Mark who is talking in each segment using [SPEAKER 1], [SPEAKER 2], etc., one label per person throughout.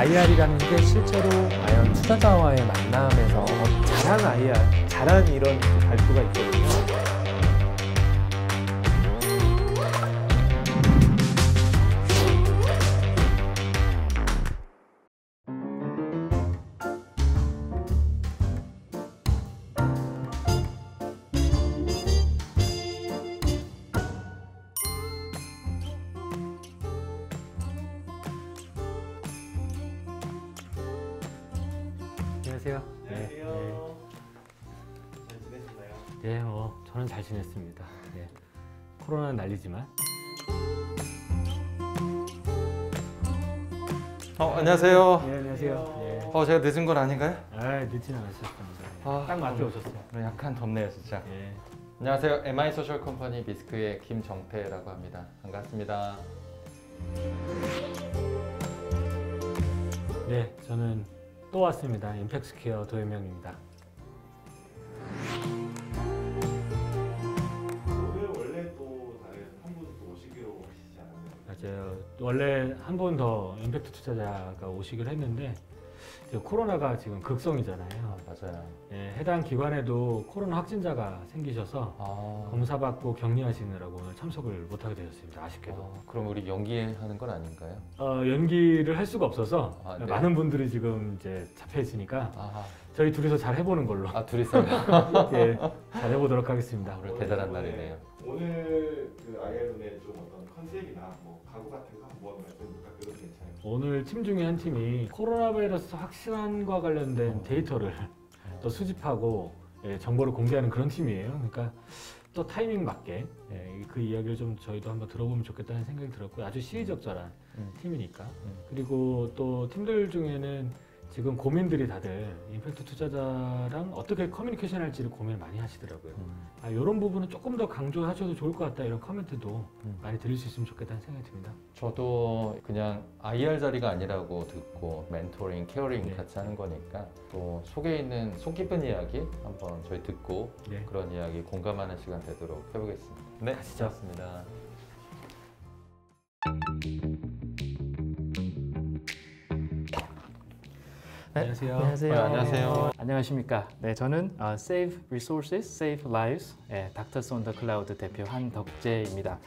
[SPEAKER 1] IR이라는 게 실제로 과연 투자자와의 만남에서 잘한 IR, 잘한 이런 발표가 있거든요. 안녕하세요.
[SPEAKER 2] 안녕하세요. 잘 지내셨나요?
[SPEAKER 1] 네, 저는 잘 지냈습니다. 네. 코로나는 난리지만.
[SPEAKER 2] 안녕하세요.
[SPEAKER 1] 네, 안녕하세요. 네.
[SPEAKER 2] 제가 늦은 건 아닌가요?
[SPEAKER 1] 늦진 않으셨습니다. 딱 맞게 오셨어요.
[SPEAKER 2] 오늘 약간 덥네요, 진짜.
[SPEAKER 1] 네.
[SPEAKER 2] 안녕하세요. MI 소셜 컴퍼니 비스크의 김정태라고 합니다. 반갑습니다.
[SPEAKER 1] 네, 저는 또 왔습니다. 임팩스퀘어 도혜명입니다.
[SPEAKER 3] 오늘 원래 또 다른 한 분 또 오시기로 하시지 않았나요?
[SPEAKER 1] 맞아요. 원래 한 번 더 임팩트 투자자가 오시기로 했는데 코로나가 지금 극성이잖아요.
[SPEAKER 2] 맞아요.
[SPEAKER 1] 네, 해당 기관에도 코로나 확진자가 생기셔서 검사받고 격리하시느라고 오늘 참석을 못하게 되셨습니다. 아쉽게도.
[SPEAKER 2] 그럼 우리 연기하는 건 아닌가요?
[SPEAKER 1] 연기를 할 수가 없어서
[SPEAKER 2] 네.
[SPEAKER 1] 많은 분들이 지금 이제 잡혀 있으니까 저희 둘이서 잘 해보는 걸로.
[SPEAKER 2] 둘이서
[SPEAKER 1] 예, 잘 해보도록 하겠습니다.
[SPEAKER 2] 오늘 대단한 날이네요.
[SPEAKER 3] 오늘 그 IR론의 좀 어떤 컨셉이나 뭐 가구 같은 거 한번 말씀 부탁드려도 괜찮아요?
[SPEAKER 1] 오늘 팀 중에 한 팀이 코로나 바이러스 확산과 관련된 데이터를 또 수집하고 정보를 공개하는 그런 팀이에요. 그러니까 또 타이밍 맞게 그 이야기를 좀 저희도 한번 들어보면 좋겠다는 생각이 들었고요. 아주 시의적절한 팀이니까. 그리고 또 팀들 중에는 지금 고민들이 다들 임팩트 투자자랑 어떻게 커뮤니케이션 할지를 고민을 많이 하시더라고요. 이런 부분은 조금 더 강조하셔도 좋을 것 같다, 이런 코멘트도 많이 들을 수 있으면 좋겠다는 생각이 듭니다.
[SPEAKER 2] 저도 그냥 IR 자리가 아니라고 듣고 멘토링, 케어링
[SPEAKER 1] 네.
[SPEAKER 2] 같이 하는 거니까 또 속에 있는 속 깊은 이야기 한번 저희 듣고
[SPEAKER 1] 네.
[SPEAKER 2] 그런 이야기 공감하는 시간 되도록 해보겠습니다. 네,
[SPEAKER 1] 가시죠.
[SPEAKER 2] 고맙습니다.
[SPEAKER 1] 안녕하세요.
[SPEAKER 2] 안녕하세요.
[SPEAKER 4] 안녕하십니까. 네, 저는 Save Resources, Save Lives, 닥터스 온 더 클라우드 대표 한덕재입니다.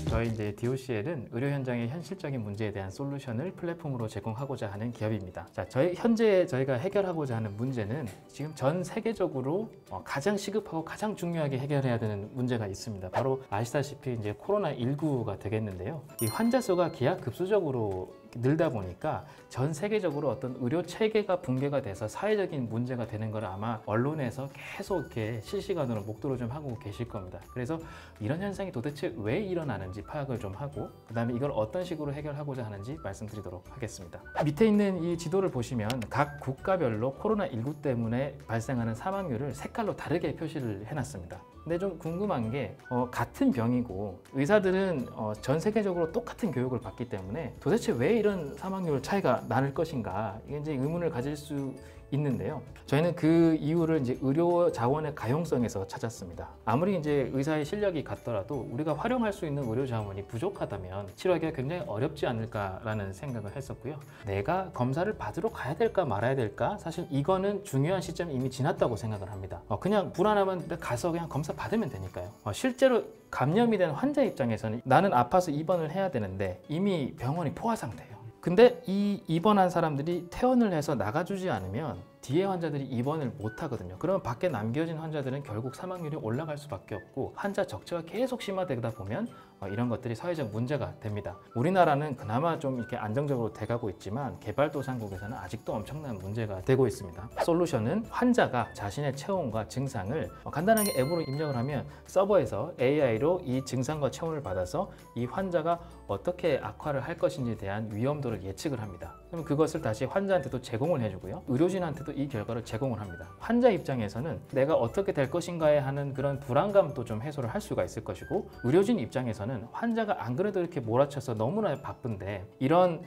[SPEAKER 4] 저희 이제 DOCL은 의료 현장의 현실적인 문제에 대한 솔루션을 플랫폼으로 제공하고자 하는 기업입니다. 자, 현재 저희가 해결하고자 하는 문제는 지금 전 세계적으로 가장 시급하고 가장 중요하게 해결해야 되는 문제가 있습니다. 바로 아시다시피 이제 코로나19가 되겠는데요. 이 환자 수가 기하급수적으로 늘다 보니까 전 세계적으로 어떤 의료 체계가 붕괴가 돼서 사회적인 문제가 되는 걸 아마 언론에서 계속 이렇게 실시간으로 목도를 좀 하고 계실 겁니다. 그래서 이런 현상이 도대체 왜 일어나는지 파악을 좀 하고 그다음에 이걸 어떤 식으로 해결하고자 하는지 말씀드리도록 하겠습니다. 밑에 있는 이 지도를 보시면 각 국가별로 코로나19 때문에 발생하는 사망률을 색깔로 다르게 표시를 해놨습니다. 근데 좀 궁금한 게 같은 병이고 의사들은 전 세계적으로 똑같은 교육을 받기 때문에 도대체 왜 이런 사망률 차이가 나는 것인가, 이게 이제 의문을 가질 수 있는데요. 저희는 그 이유를 이제 의료 자원의 가용성에서 찾았습니다. 아무리 이제 의사의 실력이 같더라도 우리가 활용할 수 있는 의료 자원이 부족하다면 치료하기가 굉장히 어렵지 않을까라는 생각을 했었고요. 내가 검사를 받으러 가야 될까 말아야 될까, 사실 이거는 중요한 시점이 이미 지났다고 생각을 합니다. 그냥 불안하면 가서 그냥 검사 받으면 되니까요. 실제로 감염이 된 환자 입장에서는 나는 아파서 입원을 해야 되는데 이미 병원이 포화 상태예요. 근데 이 입원한 사람들이 퇴원을 해서 나가주지 않으면 뒤에 환자들이 입원을 못 하거든요. 그러면 밖에 남겨진 환자들은 결국 사망률이 올라갈 수밖에 없고 환자 적체가 계속 심화되다 보면 이런 것들이 사회적 문제가 됩니다. 우리나라는 그나마 좀 이렇게 안정적으로 돼가고 있지만 개발도상국에서는 아직도 엄청난 문제가 되고 있습니다. 솔루션은 환자가 자신의 체온과 증상을 간단하게 앱으로 입력을 하면 서버에서 AI로 이 증상과 체온을 받아서 이 환자가 어떻게 악화를 할 것인지에 대한 위험도를 예측을 합니다. 그럼 그것을 다시 환자한테도 제공을 해주고요. 의료진한테도 이 결과를 제공을 합니다. 환자 입장에서는 내가 어떻게 될 것인가에 하는 그런 불안감도 좀 해소를 할 수가 있을 것이고, 의료진 입장에서는 환자가 안 그래도 이렇게 몰아쳐서 너무나 바쁜데 이런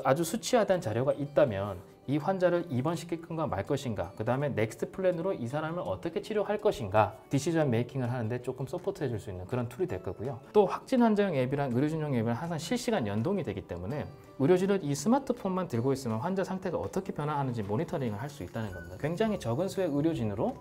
[SPEAKER 4] 아주 수치하다는 자료가 있다면 이 환자를 입원시킬 건가 말 것인가, 그 다음에 넥스트 플랜으로 이 사람을 어떻게 치료할 것인가 디시전 메이킹을 하는데 조금 서포트 해줄 수 있는 그런 툴이 될 거고요. 또 확진 환자용 앱이랑 의료진용 앱은 항상 실시간 연동이 되기 때문에 의료진은 이 스마트폰만 들고 있으면 환자 상태가 어떻게 변화하는지 모니터링을 할 수 있다는 겁니다. 굉장히 적은 수의 의료진으로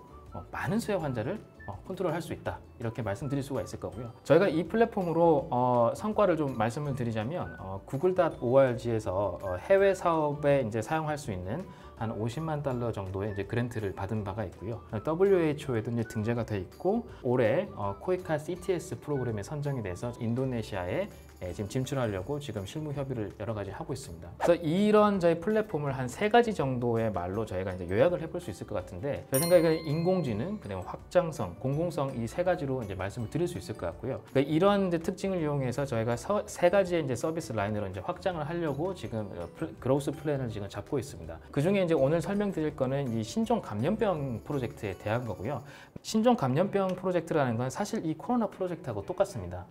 [SPEAKER 4] 많은 수의 환자를 컨트롤할 수 있다, 이렇게 말씀드릴 수가 있을 거고요. 저희가 이 플랫폼으로 성과를 좀 말씀을 드리자면 google.org에서 해외 사업에 이제 사용할 수 있는 한 50만 달러 정도의 이제 그랜트를 받은 바가 있고요. WHO에도 이제 등재가 돼 있고 올해 코이카 CTS 프로그램에 선정이 돼서 인도네시아에 지금 진출하려고 지금 실무 협의를 여러 가지 하고 있습니다. 그래서 이런 저희 플랫폼을 한 3가지 정도의 말로 저희가 이제 요약을 해볼 수 있을 것 같은데, 제 생각에는 인공지능, 그다음에 확장성, 공공성 이 3가지로 이제 말씀을 드릴 수 있을 것 같고요. 그러니까 이런 이제 특징을 이용해서 저희가 3가지의 이제 서비스 라인으로 이제 확장을 하려고 지금 그로스 플랜을 지금 잡고 있습니다. 그 중에 이제 오늘 설명드릴 거는 이 신종 감염병 프로젝트에 대한 거고요. 신종 감염병 프로젝트라는 건 사실 이 코로나 프로젝트하고 똑같습니다.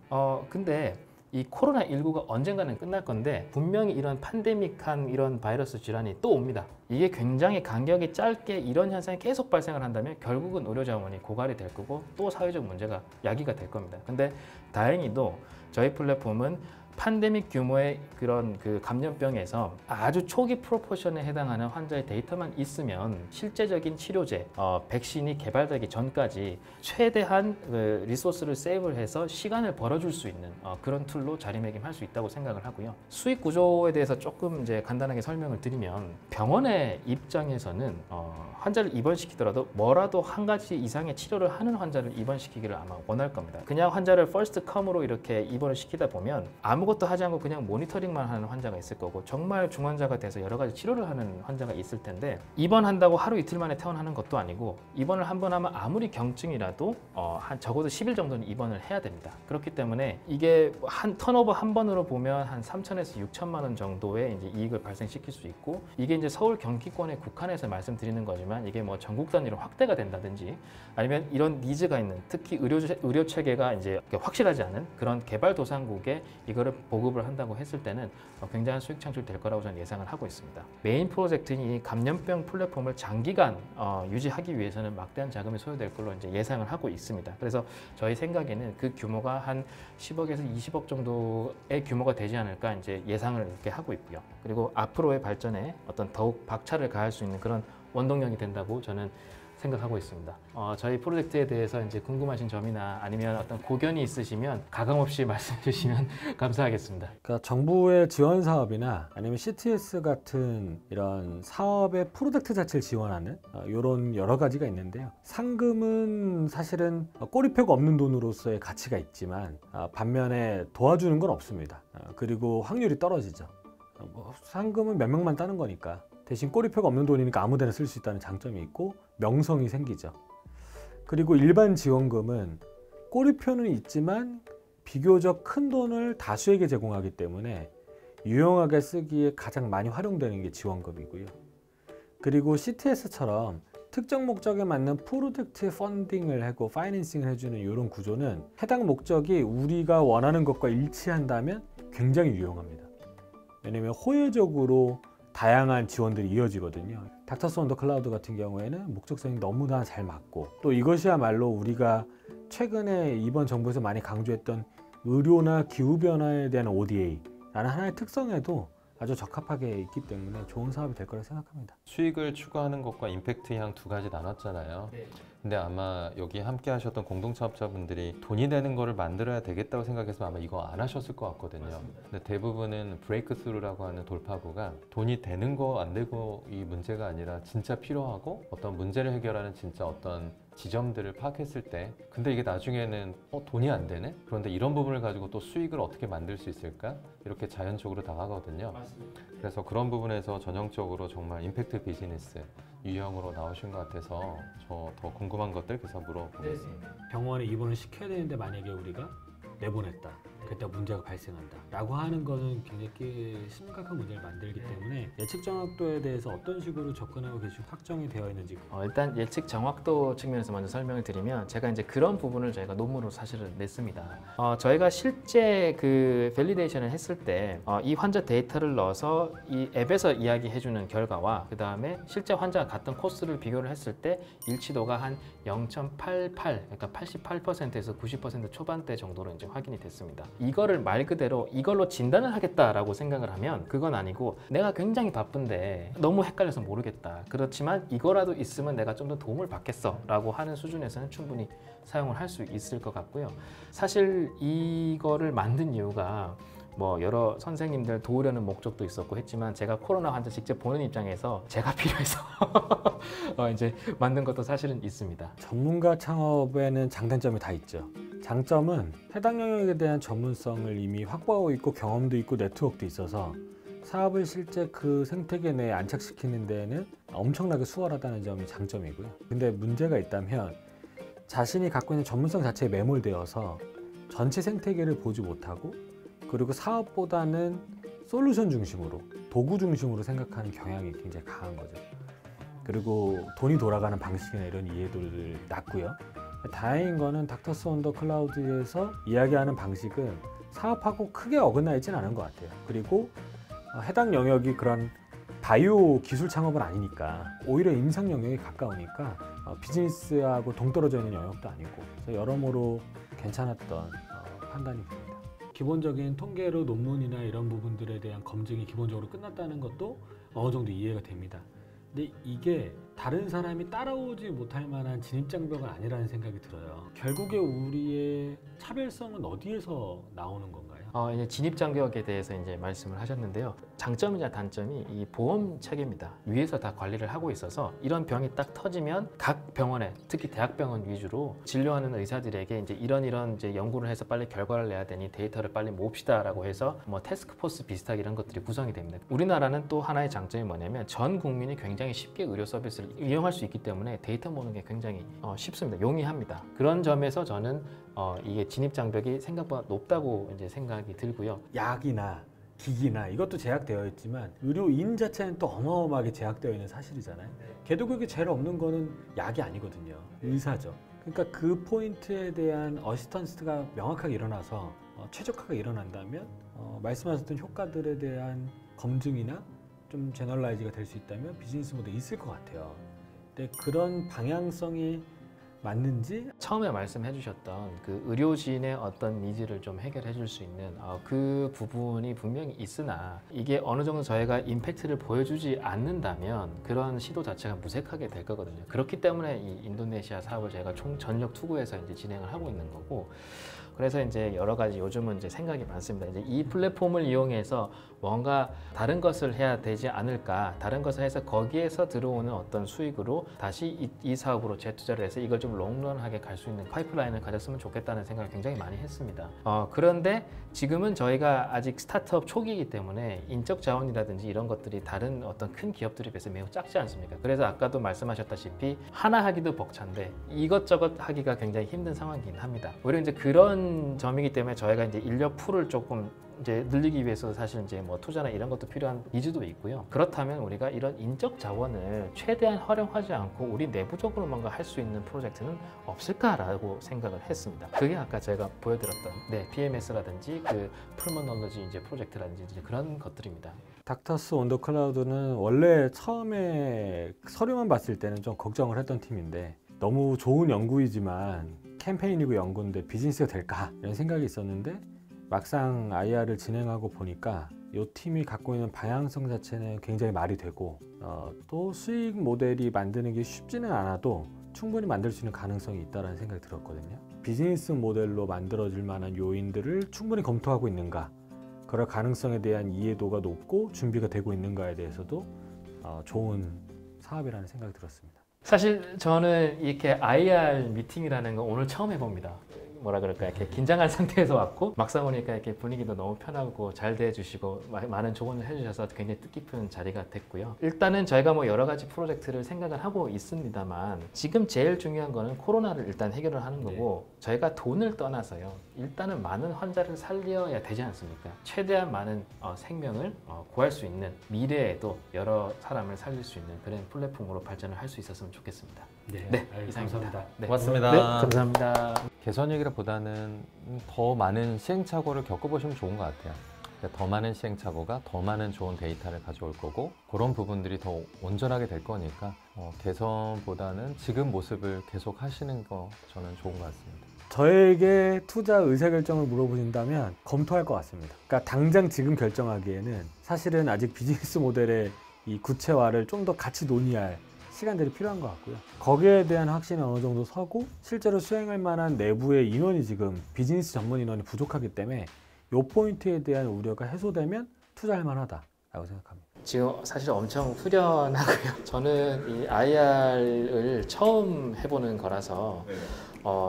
[SPEAKER 4] 근데 이 코로나19가 언젠가는 끝날 건데 분명히 이런 팬데믹한 이런 바이러스 질환이 또 옵니다. 이게 굉장히 간격이 짧게 이런 현상이 계속 발생을 한다면 결국은 의료 자원이 고갈이 될 거고 또 사회적 문제가 야기가 될 겁니다. 근데 다행히도 저희 플랫폼은 팬데믹 규모의 그런 그 감염병에서 아주 초기 프로포션에 해당하는 환자의 데이터만 있으면 실제적인 치료제, 백신이 개발되기 전까지 최대한 리소스를 세이브를 해서 시간을 벌어줄 수 있는 그런 툴로 자리매김할 수 있다고 생각을 하고요. 수익 구조에 대해서 조금 이제 간단하게 설명을 드리면, 병원의 입장에서는 환자를 입원시키더라도 뭐라도 한 가지 이상의 치료를 하는 환자를 입원시키기를 아마 원할 겁니다. 그냥 환자를 퍼스트 컴으로 이렇게 입원을 시키다 보면 아무것도 하지 않고 그냥 모니터링만 하는 환자가 있을 거고, 정말 중환자가 돼서 여러 가지 치료를 하는 환자가 있을 텐데, 입원한다고 하루 이틀 만에 퇴원하는 것도 아니고 입원을 한 번 하면 아무리 경증이라도 한 적어도 10일 정도는 입원을 해야 됩니다. 그렇기 때문에 이게 한 턴오버 한 번으로 보면 한 3천에서 6천만 원 정도의 이제 이익을 발생시킬 수 있고, 이게 이제 서울 경기권에 국한해서 말씀드리는 거지만 이게 뭐 전국 단위로 확대가 된다든지 아니면 이런 니즈가 있는, 특히 의료 체계가 이제 확실하지 않은 그런 개발도상국에 이거를 보급을 한다고 했을 때는 굉장한 수익 창출이 될 거라고 저는 예상을 하고 있습니다. 메인 프로젝트인 이 감염병 플랫폼을 장기간 유지하기 위해서는 막대한 자금이 소요될 걸로 이제 예상을 하고 있습니다. 그래서 저희 생각에는 그 규모가 한 10억에서 20억 정도의 규모가 되지 않을까 이제 예상을 이렇게 하고 있고요. 그리고 앞으로의 발전에 어떤 더욱 박차를 가할 수 있는 그런 원동력이 된다고 저는 생각하고 있습니다. 저희 프로젝트에 대해서 이제 궁금하신 점이나 아니면 어떤 고견이 있으시면 가감없이 말씀 주시면 감사하겠습니다.
[SPEAKER 1] 그러니까 정부의 지원 사업이나 아니면 CTS 같은 이런 사업의 프로젝트 자체를 지원하는 이런 여러 가지가 있는데요. 상금은 사실은 꼬리표가 없는 돈으로서의 가치가 있지만 반면에 도와주는 건 없습니다. 그리고 확률이 떨어지죠. 상금은 몇 명만 따는 거니까, 대신 꼬리표가 없는 돈이니까 아무 데나 쓸 수 있다는 장점이 있고 명성이 생기죠. 그리고 일반 지원금은 꼬리표는 있지만 비교적 큰 돈을 다수에게 제공하기 때문에 유용하게 쓰기에 가장 많이 활용되는 게 지원금이고요. 그리고 CTS처럼 특정 목적에 맞는 프로젝트 펀딩을 하고 파이낸싱을 해주는 이런 구조는 해당 목적이 우리가 원하는 것과 일치한다면 굉장히 유용합니다. 왜냐하면 호혜적으로 다양한 지원들이 이어지거든요. 닥터스 온더 클라우드 같은 경우에는 목적성이 너무나 잘 맞고, 또 이것이야말로 우리가 최근에 이번 정부에서 많이 강조했던 의료나 기후변화에 대한 ODA라는 하나의 특성에도 아주 적합하게 있기 때문에 좋은 사업이 될 거라 생각합니다.
[SPEAKER 2] 수익을 추구하는 것과 임팩트 향 두 가지 나눴잖아요.
[SPEAKER 1] 네.
[SPEAKER 2] 근데 아마 여기 함께 하셨던 공동차업자분들이 돈이 되는 거를 만들어야 되겠다고 생각해서 아마 이거 안 하셨을 것 같거든요.
[SPEAKER 1] 맞습니다.
[SPEAKER 2] 근데 대부분은 브레이크 스루라고 하는 돌파구가 돈이 되는 거 안 되고 이 문제가 아니라 진짜 필요하고 어떤 문제를 해결하는 진짜 어떤 지점들을 파악했을 때, 근데 이게 나중에는 돈이 안 되네? 그런데 이런 부분을 가지고 또 수익을 어떻게 만들 수 있을까? 이렇게 자연적으로 다가가거든요.
[SPEAKER 1] 맞습니다.
[SPEAKER 2] 그래서 그런 부분에서 전형적으로 정말 임팩트 비즈니스 유형으로 나오신 것 같아서 저 더 궁금한 것들 계속 물어보겠습니다.
[SPEAKER 1] 병원에 입원을 시켜야 되는데 만약에 우리가 내보냈다. 그때 문제가 발생한다라고 하는 거는 굉장히 심각한 문제를 만들기 때문에 예측 정확도에 대해서 어떤 식으로 접근하고 계시고 확정이 되어 있는지
[SPEAKER 4] 일단 예측 정확도 측면에서 먼저 설명을 드리면 제가 이제 그런 부분을 저희가 논문으로 사실은 냈습니다. 저희가 실제 그 밸리데이션을 했을 때 이 환자 데이터를 넣어서 이 앱에서 이야기해주는 결과와 그 다음에 실제 환자가 갔던 코스를 비교를 했을 때 일치도가 한 0.88, 그러니까 88%에서 90% 초반대 정도로 이제 확인이 됐습니다. 이거를 말 그대로 이걸로 진단을 하겠다라고 생각을 하면 그건 아니고 내가 굉장히 바쁜데 너무 헷갈려서 모르겠다. 그렇지만 이거라도 있으면 내가 좀 더 도움을 받겠어 라고 하는 수준에서는 충분히 사용을 할 수 있을 것 같고요. 사실 이거를 만든 이유가 뭐 여러 선생님들 도우려는 목적도 있었고 했지만 제가 코로나 환자 직접 보는 입장에서 제가 필요해서 이제 만든 것도 사실은 있습니다.
[SPEAKER 1] 전문가 창업에는 장단점이 다 있죠. 장점은 해당 영역에 대한 전문성을 이미 확보하고 있고 경험도 있고 네트워크도 있어서 사업을 실제 그 생태계 내에 안착시키는 데에는 엄청나게 수월하다는 점이 장점이고요. 근데 문제가 있다면 자신이 갖고 있는 전문성 자체에 매몰되어서 전체 생태계를 보지 못하고 그리고 사업보다는 솔루션 중심으로 도구 중심으로 생각하는 경향이 굉장히 강한 거죠. 그리고 돈이 돌아가는 방식이나 이런 이해도를 낮고요. 다행인 거는 닥터스 온 더 클라우드에서 이야기하는 방식은 사업하고 크게 어긋나 있지는 않은 것 같아요. 그리고 해당 영역이 그런 바이오 기술 창업은 아니니까 오히려 임상 영역에 가까우니까 비즈니스하고 동떨어져 있는 영역도 아니고 그래서 여러모로 괜찮았던 판단이 듭니다. 기본적인 통계로 논문이나 이런 부분들에 대한 검증이 기본적으로 끝났다는 것도 어느 정도 이해가 됩니다. 근데 이게 다른 사람이 따라오지 못할 만한 진입장벽은 아니라는 생각이 들어요. 결국에 우리의 차별성은 어디에서 나오는 건가요?
[SPEAKER 4] 이제 진입장벽에 대해서 이제 말씀을 하셨는데요. 장점이나 단점이 이 보험 체계입니다. 위에서 다 관리를 하고 있어서 이런 병이 딱 터지면 각 병원에 특히 대학병원 위주로 진료하는 의사들에게 이제 이런 이제 연구를 해서 빨리 결과를 내야 되니 데이터를 빨리 모읍시다라고 해서 뭐 태스크포스 비슷하게 이런 것들이 구성이 됩니다. 우리나라는 또 하나의 장점이 뭐냐면 전 국민이 굉장히 쉽게 의료 서비스를 이용할 수 있기 때문에 데이터 모으는 게 굉장히 쉽습니다. 용이합니다. 그런 점에서 저는 이게 진입장벽이 생각보다 높다고 이제 생각이 들고요.
[SPEAKER 1] 약이나 기기나 이것도 제약되어 있지만 의료인 자체는 또 어마어마하게 제약되어 있는 사실이잖아요. 개도국이 제일 없는 거는 약이 아니거든요. 의사죠. 그러니까 그 포인트에 대한 어시스턴스가 명확하게 일어나서 최적화가 일어난다면 말씀하셨던 효과들에 대한 검증이나 좀 제너럴라이즈가 될 수 있다면 비즈니스 모델이 있을 것 같아요. 근데 그런 방향성이 맞는지
[SPEAKER 4] 처음에 말씀해 주셨던 그 의료진의 어떤 니즈를 좀 해결해 줄 수 있는 그 부분이 분명히 있으나 이게 어느 정도 저희가 임팩트를 보여주지 않는다면 그런 시도 자체가 무색하게 될 거거든요. 그렇기 때문에 이 인도네시아 사업을 저희가 전력 투구해서 이제 진행을 하고 있는 거고 그래서 이제 여러 가지 요즘은 이제 생각이 많습니다. 이제 이 플랫폼을 이용해서 뭔가 다른 것을 해야 되지 않을까, 다른 것을 해서 거기에서 들어오는 어떤 수익으로 다시 이 사업으로 재투자를 해서 이걸 좀 롱런하게 갈 수 있는 파이프라인을 가졌으면 좋겠다는 생각을 굉장히 많이 했습니다. 그런데 지금은 저희가 아직 스타트업 초기이기 때문에 인적 자원이라든지 이런 것들이 다른 어떤 큰 기업들에 비해서 매우 작지 않습니까? 그래서 아까도 말씀하셨다시피 하나 하기도 벅찬데 이것저것 하기가 굉장히 힘든 상황이긴 합니다. 오히려 이제 그런 점이기 때문에 저희가 이제 인력 풀을 조금 이제 늘리기 위해서 사실 이제 뭐 투자나 이런 것도 필요한 니즈도 있고요. 그렇다면 우리가 이런 인적 자원을 최대한 활용하지 않고 우리 내부적으로 뭔가 할 수 있는 프로젝트는 없을까라고 생각을 했습니다. 그게 아까 제가 보여드렸던 PMS라든지 그 풀모놀로지 이제 프로젝트라든지 이제 그런 것들입니다.
[SPEAKER 1] 닥터스 온 더 클라우드는 원래 처음에 서류만 봤을 때는 좀 걱정을 했던 팀인데 너무 좋은 연구이지만 캠페인이고 연구인데 비즈니스가 될까 이런 생각이 있었는데 막상 IR을 진행하고 보니까 이 팀이 갖고 있는 방향성 자체는 굉장히 말이 되고 또 수익 모델이 만드는 게 쉽지는 않아도 충분히 만들 수 있는 가능성이 있다는 생각이 들었거든요. 비즈니스 모델로 만들어질 만한 요인들을 충분히 검토하고 있는가, 그럴 가능성에 대한 이해도가 높고 준비가 되고 있는가에 대해서도 좋은 사업이라는 생각이 들었습니다.
[SPEAKER 4] 사실 저는 이렇게 IR 미팅이라는 거 오늘 처음 해봅니다. 뭐라 그럴까 이렇게 긴장한 상태에서 왔고 막상 오니까 이렇게 분위기도 너무 편하고 잘 대해주시고 많은 조언을 해주셔서 굉장히 뜻깊은 자리가 됐고요. 일단은 저희가 뭐 여러 가지 프로젝트를 생각을 하고 있습니다만 지금 제일 중요한 거는 코로나를 일단 해결을 하는 거고 저희가 돈을 떠나서요. 일단은 많은 환자를 살려야 되지 않습니까? 최대한 많은 생명을 구할 수 있는 미래에도 여러 사람을 살릴 수 있는 그런 플랫폼으로 발전을 할 수 있었으면 좋겠습니다.
[SPEAKER 1] 네,
[SPEAKER 4] 이상입니다.
[SPEAKER 1] 감사합니다.
[SPEAKER 4] 네.
[SPEAKER 2] 고맙습니다.
[SPEAKER 4] 네, 감사합니다.
[SPEAKER 2] 개선이기보다는 더 많은 시행착오를 겪어보시면 좋은 것 같아요. 그러니까 더 많은 시행착오가 더 많은 좋은 데이터를 가져올 거고 그런 부분들이 더 온전하게 될 거니까 개선보다는 지금 모습을 계속 하시는 거 저는 좋은 것 같습니다.
[SPEAKER 5] 저에게 투자 의사결정을 물어보신다면 검토할 것 같습니다. 그러니까 당장 지금 결정하기에는 사실은 아직 비즈니스 모델의 이 구체화를 좀 더 같이 논의할 시간들이 필요한 것 같고요. 거기에 대한 확신이 어느 정도 서고 실제로 수행할 만한 내부의 인원이 지금 비즈니스 전문 인원이 부족하기 때문에 이 포인트에 대한 우려가 해소되면 투자할 만하다라고 생각합니다.
[SPEAKER 4] 지금 사실 엄청 후련하고요. 저는 이 IR을 처음 해보는 거라서
[SPEAKER 3] 네.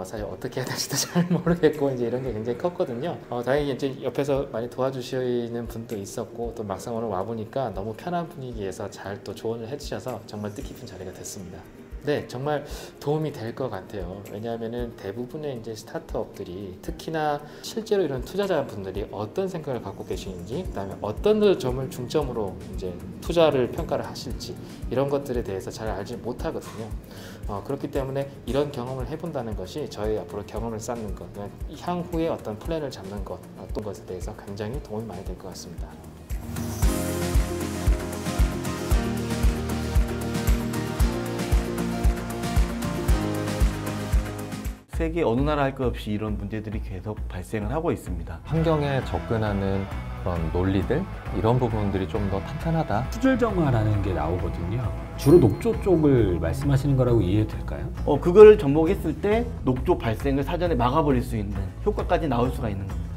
[SPEAKER 4] 사실 어떻게 해야 될지도 잘 모르겠고 이제 이런 게 굉장히 컸거든요. 다행히 이제 옆에서 많이 도와주시는 분도 있었고 또 막상 오늘 와 보니까 너무 편한 분위기에서 잘 또 조언을 해주셔서 정말 뜻깊은 자리가 됐습니다. 네, 정말 도움이 될 것 같아요. 왜냐하면은 대부분의 이제 스타트업들이 특히나 실제로 이런 투자자분들이 어떤 생각을 갖고 계시는지, 그다음에 어떤 점을 중점으로 이제 투자를 평가를 하실지 이런 것들에 대해서 잘 알지 못하거든요. 그렇기 때문에 이런 경험을 해본다는 것이 저희 앞으로 경험을 쌓는 것, 그러니까 향후에 어떤 플랜을 잡는 것, 어떤 것에 대해서 굉장히 도움이 많이 될 것 같습니다.
[SPEAKER 6] 세계 어느 나라 할 것 없이 이런 문제들이 계속 발생을 하고 있습니다.
[SPEAKER 2] 환경에 접근하는 그런 논리들 이런 부분들이 좀 더 탄탄하다.
[SPEAKER 1] 수질정화라는 게 나오거든요. 주로 녹조 쪽을 말씀하시는 거라고 이해해도 될까요?
[SPEAKER 6] 그걸 접목했을 때 녹조 발생을 사전에 막아버릴 수 있는 효과까지 나올 수가 있는 겁니다.